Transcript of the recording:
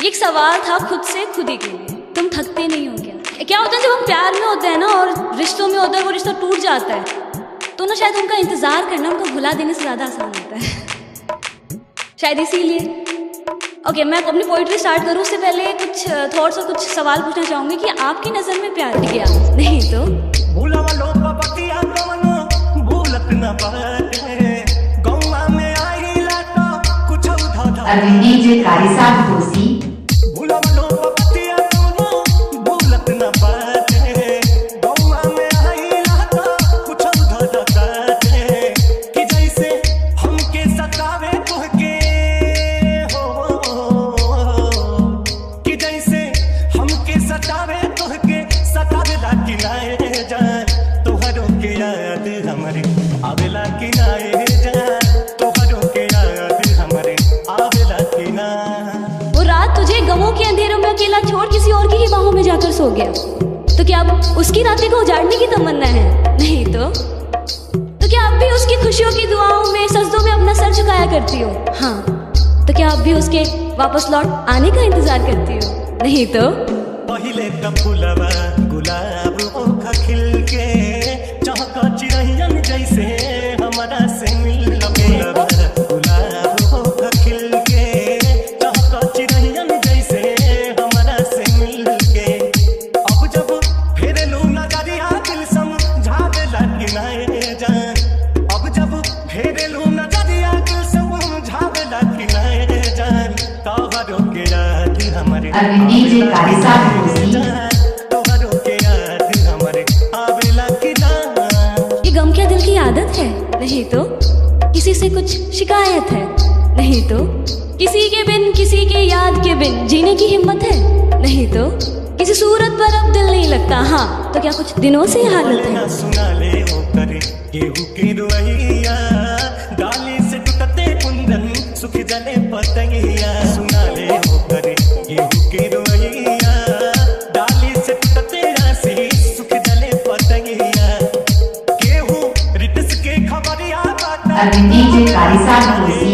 एक सवाल था खुद से खुद ही के लिए, तुम थकते नहीं हो क्या? क्या होता है जब हम प्यार में होते हैं ना और रिश्तों में होता है, वो रिश्ता टूट जाता है तो ना शायद उनका इंतजार करना उनको भुला देने से ज्यादा आसान होता है। शायद इसीलिए ओके मैं अपनी पोइट्री स्टार्ट करूँ उससे पहले कुछ थॉट्स और कुछ सवाल पूछना चाहूंगी कि आपकी नजर में प्यार क्या? नहीं तो DJ Carissa Fosi गमों के अंधेरों में अकेला छोड़ किसी और की ही बाहों में जाकर सो गया, तो क्या अब उसकी रातें को उजाड़ने की तमन्ना है? नहीं तो क्या आप भी उसकी खुशियों की दुआओं में सजदों में अपना सर झुकाया करती हो? हाँ, तो क्या आप भी उसके वापस लौट आने का इंतजार करती हो? नहीं तो पहिले फूलवा गुलाब ओखा खिल के चहका चिरैयन जैसे हमारा से मिल DJ Carissa Fosi ये गम क्या दिल की आदत है? नहीं तो किसी से कुछ शिकायत है? नहीं तो किसी के बिन किसी के याद के बिन जीने की हिम्मत है? नहीं तो किसी सूरत पर अब दिल नहीं लगता? हाँ, तो क्या कुछ दिनों से हालत है? सुना ले हो करे गेहूं की रुइया डाली से टूटते कुंदन सुख जले पतंगिया सुना ले हो करे गेहूं की रुइया डाली से टूटते राशि सुख जले पतंगिया गेहूं रिटस के खबरिया DJ Carissa Fosi